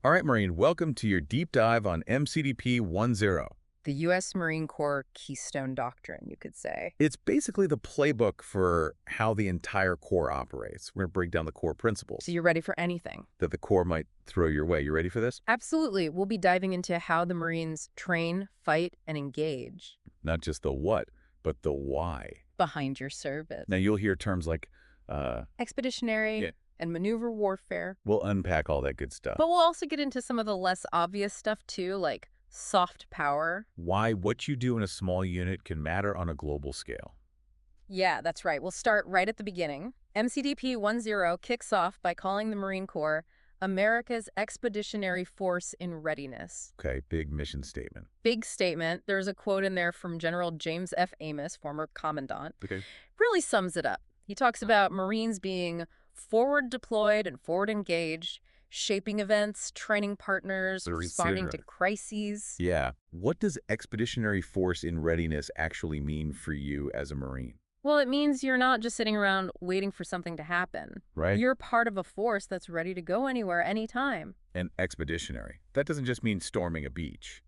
All right, Maureen, welcome to your deep dive on MCDP 10. The U.S. Marine Corps Keystone Doctrine, you could say. It's basically the playbook for how the entire Corps operates. We're going to break down the core principles So you're ready for anything? that the Corps might throw your way. You ready for this? Absolutely. We'll be diving into how the Marines train, fight, and engage Not just the what, but the why. behind your service. Now, you'll hear terms like, Expeditionary Yeah. and maneuver warfare. we'll unpack all that good stuff. But we'll also get into some of the less obvious stuff, too, like soft power. Why what you do in a small unit can matter on a global scale. Yeah, that's right. We'll start right at the beginning. MCDP 10 kicks off by calling the Marine Corps America's Expeditionary Force in Readiness. Okay, big mission statement. Big statement. There's a quote in there from General James F. Amos, former commandant. Okay. Really sums it up. He talks about Marines being forward deployed and forward engaged, shaping events, training partners, responding to crises. Yeah. What does Expeditionary Force in Readiness actually mean for you as a Marine? Well, it means you're not just sitting around waiting for something to happen. Right? You're part of a force that's ready to go anywhere, anytime. And expeditionary. That doesn't just mean storming a beach.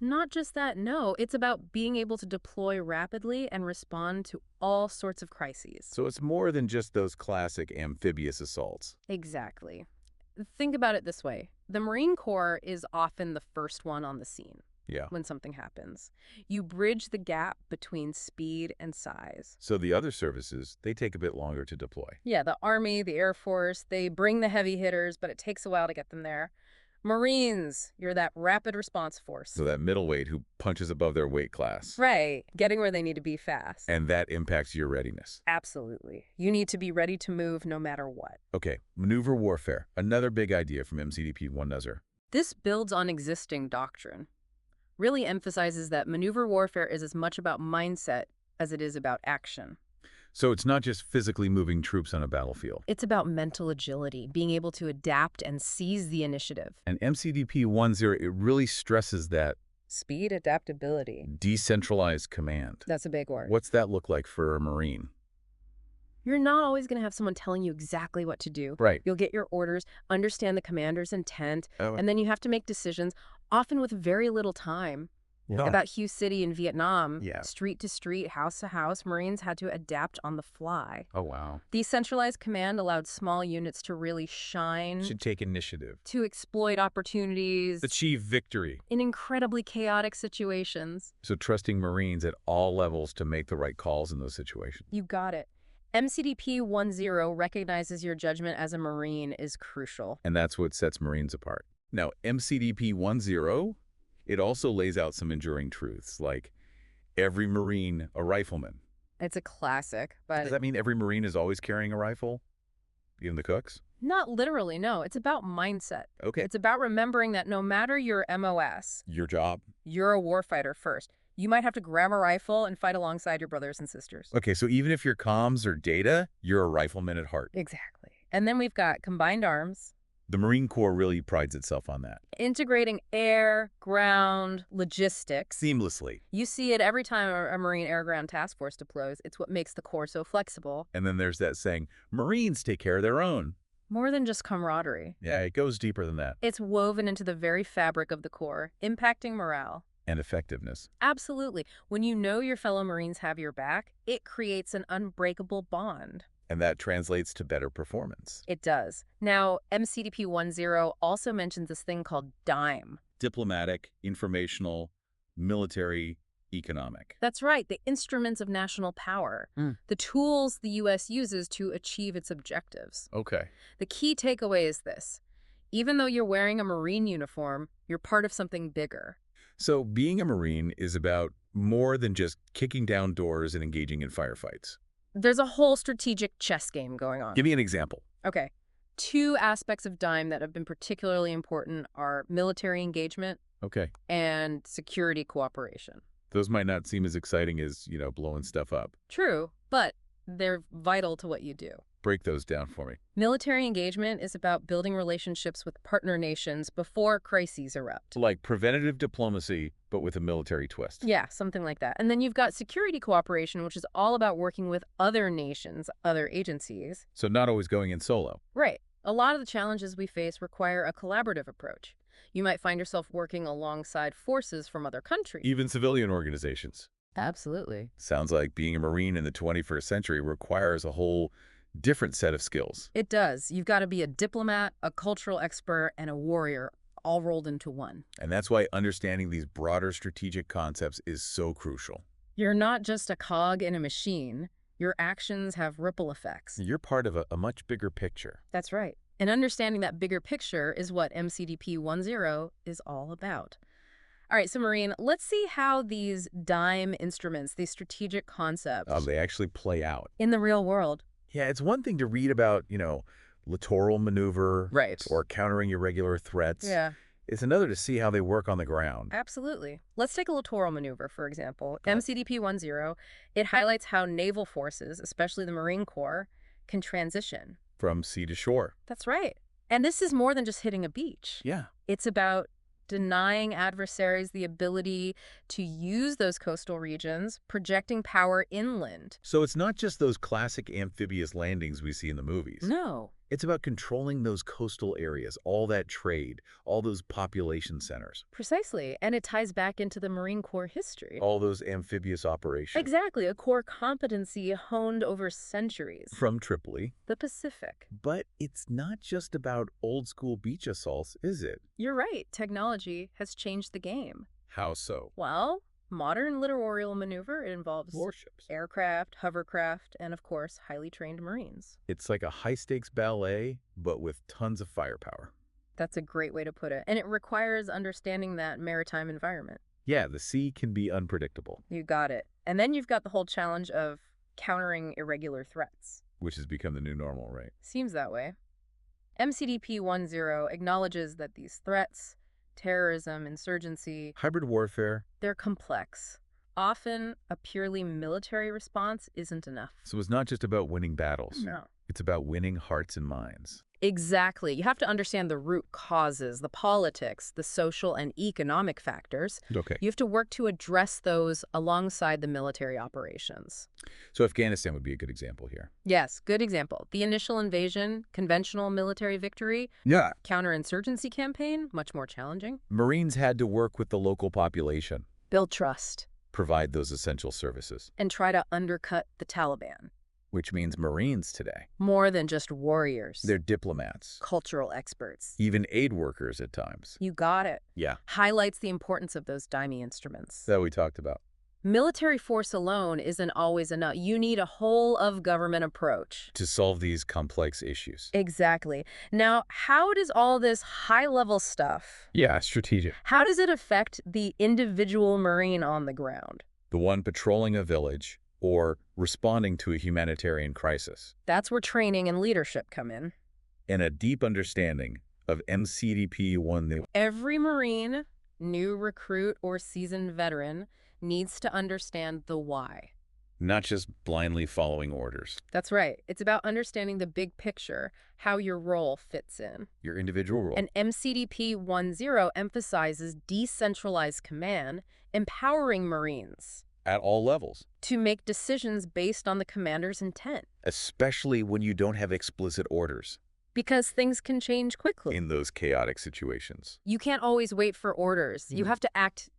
Not just that, no. It's about being able to deploy rapidly and respond to all sorts of crises. So it's more than just those classic amphibious assaults. Exactly. Think about it this way. The Marine Corps is often the first one on the scene Yeah. when something happens. You bridge the gap between speed and size. So the other services, they take a bit longer to deploy. Yeah, the Army, the Air Force, they bring the heavy hitters, but it takes a while to get them there. Marines, you're that rapid response force. So that middleweight who punches above their weight class. Right, getting where they need to be fast. And that impacts your readiness. Absolutely. You need to be ready to move no matter what. Okay, maneuver warfare. Another big idea from MCDP 10. This builds on existing doctrine. Really emphasizes that maneuver warfare is as much about mindset as it is about action. So it's not just physically moving troops on a battlefield. It's about mental agility, being able to adapt and seize the initiative. And MCDP 10, it really stresses that Speed, adaptability. decentralized command. That's a big word. What's that look like for a Marine? You're not always going to have someone telling you exactly what to do. Right. You'll get your orders, understand the commander's intent, Oh, and then you have to make decisions, often with very little time. yeah. About Hue City in Vietnam, Yeah. street to street, house to house, Marines had to adapt on the fly. Oh, wow. Decentralized command allowed small units to really shine, Should take initiative. to exploit opportunities Achieve victory. in incredibly chaotic situations. So trusting Marines at all levels to make the right calls in those situations. You got it. MCDP 10 recognizes your judgment as a Marine is crucial. And that's what sets Marines apart. Now, MCDP 10, it also lays out some enduring truths, like every Marine a rifleman. It's a classic, but Does that mean every Marine is always carrying a rifle? Even the cooks? not literally, no. It's about mindset. Okay. It's about remembering that no matter your MOS, Your job? you're a warfighter first. You might have to grab a rifle and fight alongside your brothers and sisters. Okay, so even if you're comms or data, you're a rifleman at heart. Exactly. And then we've got combined arms, The Marine Corps really prides itself on that. integrating air, ground, logistics. Seamlessly. You see it every time a Marine Air Ground Task Force deploys. It's what makes the Corps so flexible. And then there's that saying, Marines take care of their own. More than just camaraderie. Yeah, it goes deeper than that. It's woven into the very fabric of the Corps, impacting morale. And effectiveness. Absolutely. When you know your fellow Marines have your back, it creates an unbreakable bond. And that translates to better performance. It does. Now, MCDP 10 also mentions this thing called DIME. Diplomatic, informational, military, economic. That's right, the instruments of national power, the tools the U.S. uses to achieve its objectives. Okay. The key takeaway is this. Even though you're wearing a Marine uniform, you're part of something bigger. So being a Marine is about more than just kicking down doors and engaging in firefights. There's a whole strategic chess game going on. Give me an example. Okay. Two aspects of DIME that have been particularly important are military engagement Okay. and security cooperation. Those might not seem as exciting as, blowing stuff up. True, but they're vital to what you do. Break those down for me. Military engagement is about building relationships with partner nations before crises erupt. Like preventative diplomacy, but with a military twist. Yeah, something like that. And then you've got security cooperation, which is all about working with other nations, other agencies. So not always going in solo. Right. A lot of the challenges we face require a collaborative approach. You might find yourself working alongside forces from other countries. Even civilian organizations. Absolutely. Sounds like being a Marine in the 21st century requires a whole different set of skills. It does. You've got to be a diplomat, a cultural expert, and a warrior, all rolled into one. And that's why understanding these broader strategic concepts is so crucial. You're not just a cog in a machine. Your actions have ripple effects. You're part of a much bigger picture. That's right. And understanding that bigger picture is what MCDP 10 is all about. All right, so Marine, let's see how these DIME instruments, these strategic concepts, They actually play out. in the real world. Yeah, it's one thing to read about, littoral maneuver. Right. Or countering irregular threats. Yeah, It's another to see how they work on the ground. absolutely. Let's take a littoral maneuver, for example. Got it. MCDP 10, it highlights how naval forces, especially the Marine Corps, can transition. From sea to shore. That's right. And this is more than just hitting a beach. Yeah. It's about denying adversaries the ability to use those coastal regions, projecting power inland. So it's not just those classic amphibious landings we see in the movies. No. It's about controlling those coastal areas, all that trade, all those population centers, Precisely. And it ties back into the Marine Corps history. all those amphibious operations. Exactly. A core competency honed over centuries. From Tripoli. The Pacific. But it's not just about old-school beach assaults, is it? You're right. Technology has changed the game. How so? Well, modern littoral maneuver, it involves Warships. aircraft, hovercraft, and of course, highly trained Marines. It's like a high-stakes ballet, but with tons of firepower. That's a great way to put it. And it requires understanding that maritime environment. Yeah, the sea can be unpredictable, You got it. And then you've got the whole challenge of countering irregular threats. which has become the new normal, right? Seems that way. MCDP 10 acknowledges that these threats, terrorism, insurgency, Hybrid warfare. they're complex. Often, a purely military response isn't enough. So it's not just about winning battles. No. It's about winning hearts and minds. Exactly. You have to understand the root causes, the politics, the social and economic factors. Okay. You have to work to address those alongside the military operations. So Afghanistan would be a good example here. Yes, good example. The initial invasion, conventional military victory, Yeah. counterinsurgency campaign, much more challenging. Marines had to work with the local population, Build trust, provide those essential services, and try to undercut the Taliban. which means Marines today. More than just warriors. They're diplomats, cultural experts. even aid workers at times. You got it. Yeah, Highlights the importance of those DIME instruments. that we talked about. Military force alone isn't always enough. You need a whole-of-government approach. To solve these complex issues. Exactly. Now, how does all this high-level stuff, Yeah, strategic. how does it affect the individual Marine on the ground? The one patrolling a village or responding to a humanitarian crisis. That's where training and leadership come in. And a deep understanding of MCDP 10. Every Marine, new recruit or seasoned veteran, needs to understand the why. Not just blindly following orders. That's right. It's about understanding the big picture, how your role fits in. Your individual role. And MCDP 10 emphasizes decentralized command, empowering Marines At all levels. to make decisions based on the commander's intent. Especially when you don't have explicit orders Because things can change quickly. in those chaotic situations. You can't always wait for orders. You have to act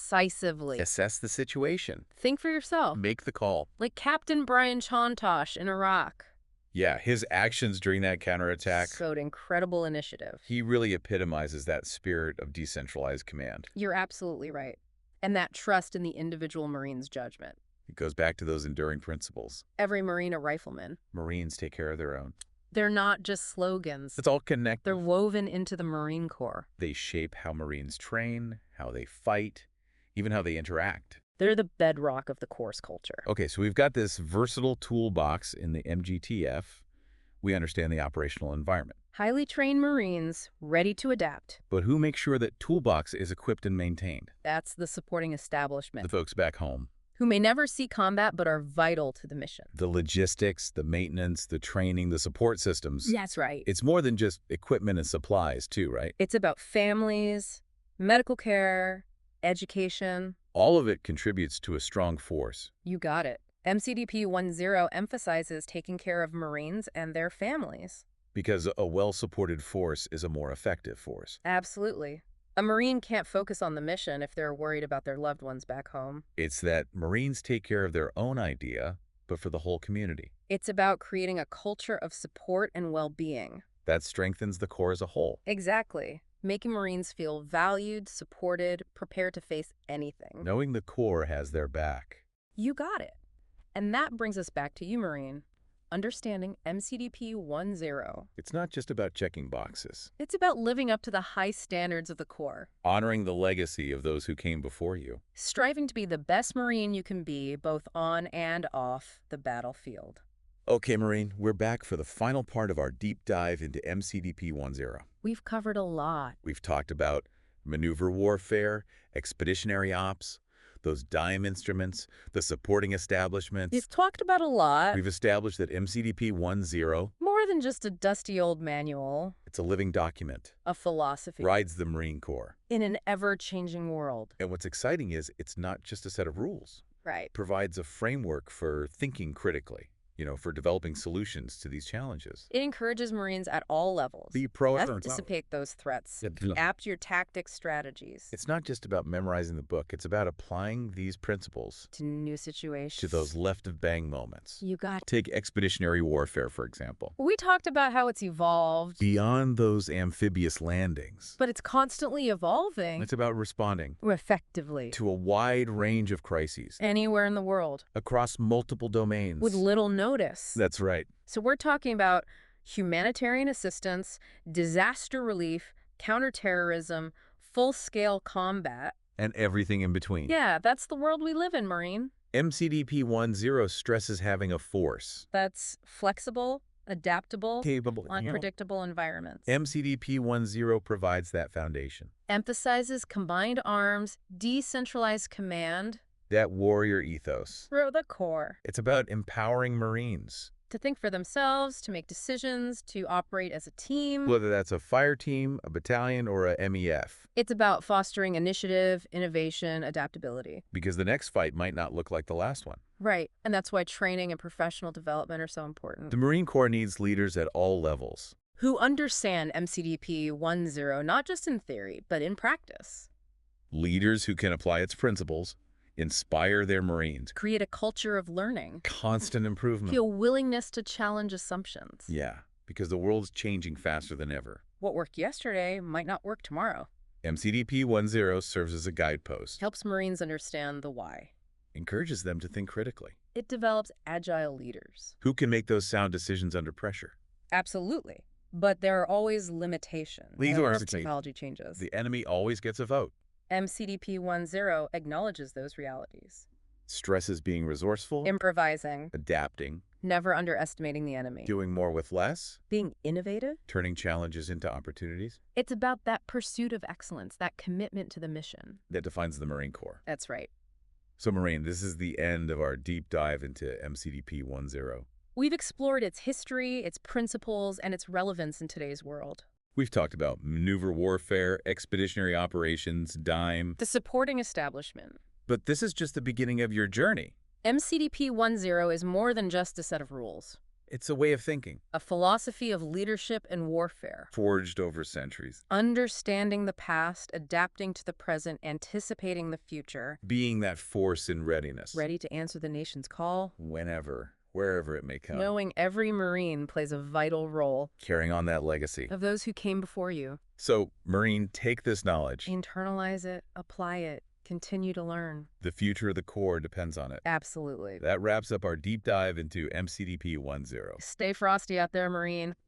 decisively. Assess the situation. Think for yourself. Make the call. Like Captain Brian Chontosh in Iraq. Yeah, his actions during that counterattack, Showed incredible initiative. he really epitomizes that spirit of decentralized command. You're absolutely right. And that trust in the individual Marine's judgment. It goes back to those enduring principles. Every Marine a rifleman. Marines take care of their own. They're not just slogans. It's all connected. They're woven into the Marine Corps. They shape how Marines train, how they fight, even how they interact. They're the bedrock of the Corps' culture. Okay, so we've got this versatile toolbox in the MGTF. We understand the operational environment. Highly trained Marines, ready to adapt. But who makes sure that toolbox is equipped and maintained? That's the supporting establishment, The folks back home. who may never see combat but are vital to the mission. The logistics, the maintenance, the training, the support systems. That's right. It's more than just equipment and supplies too, right? It's about families, medical care, education. All of it contributes to a strong force. You got it. MCDP 10 emphasizes taking care of Marines and their families. Because a well-supported force is a more effective force. Absolutely. A Marine can't focus on the mission if they're worried about their loved ones back home. It's that Marines take care of their own idea, but for the whole community. It's about creating a culture of support and well-being. That strengthens the Corps as a whole. Exactly. Making Marines feel valued, supported, prepared to face anything. Knowing the Corps has their back. You got it. And that brings us back to you, Marine. Understanding MCDP 1.0. It's not just about checking boxes. It's about living up to the high standards of the Corps. Honoring the legacy of those who came before you. Striving to be the best Marine you can be, both on and off the battlefield. Okay, Marine, we're back for the final part of our deep dive into MCDP 1.0. We've covered a lot. We've talked about maneuver warfare, expeditionary ops, those dime instruments, the supporting establishments. We've talked about a lot. We've established that MCDP 1.0, More than just a dusty old manual. it's a living document, A philosophy. rides the Marine Corps. In an ever-changing world. And what's exciting is it's not just a set of rules. Right. It provides a framework for thinking critically, for developing solutions to these challenges. It encourages Marines at all levels. Be proactive. Anticipate those threats. Adapt your tactics strategies. It's not just about memorizing the book. It's about applying these principles To new situations. to those left-of-bang moments. You got. Take expeditionary warfare, for example. We talked about how it's evolved. Beyond those amphibious landings, But it's constantly evolving. it's about responding Effectively. to a wide range of crises Anywhere in the world. across multiple domains. With little notice. That's right. So we're talking about humanitarian assistance, disaster relief, counterterrorism, full-scale combat. And everything in between. Yeah, that's the world we live in, Marine. MCDP 1.0 stresses having a force. That's flexible, adaptable, Capable. unpredictable environments. MCDP 1.0 provides that foundation. Emphasizes combined arms, decentralized command. That warrior ethos. Through the core. It's about empowering Marines. To think for themselves, to make decisions, to operate as a team. Whether that's a fire team, a battalion, or a MEF. It's about fostering initiative, innovation, adaptability. Because the next fight might not look like the last one. Right, and that's why training and professional development are so important. The Marine Corps needs leaders at all levels. Who understand MCDP 1.0 not just in theory, but in practice. Leaders who can apply its principles, inspire their Marines. Create a culture of learning. Constant improvement. Feel willingness to challenge assumptions. Yeah, because the world's changing faster than ever. What worked yesterday might not work tomorrow. MCDP 1.0 serves as a guidepost. Helps Marines understand the why. Encourages them to think critically. It develops agile leaders. Who can make those sound decisions under pressure? Absolutely. But there are always limitations. Legal as technology changes. The enemy always gets a vote. MCDP 1.0 acknowledges those realities. Stresses being resourceful, Improvising. adapting, Never underestimating the enemy. doing more with less, Being innovative. turning challenges into opportunities. It's about that pursuit of excellence, that commitment to the mission. That defines the Marine Corps. That's right. So, Marine, this is the end of our deep dive into MCDP 1.0. We've explored its history, its principles, and its relevance in today's world. We've talked about maneuver warfare, expeditionary operations, dime. The supporting establishment. But this is just the beginning of your journey. MCDP 1.0 is more than just a set of rules. It's a way of thinking, A philosophy of leadership and warfare. forged over centuries. Understanding the past, adapting to the present, anticipating the future. Being that force in readiness. Ready to answer the nation's call. Whenever, wherever it may come. Knowing every Marine plays a vital role. Carrying on that legacy. Of those who came before you. So, Marine, take this knowledge. Internalize it, apply it, continue to learn. The future of the Corps depends on it. Absolutely. That wraps up our deep dive into MCDP 1.0. Stay frosty out there, Marine.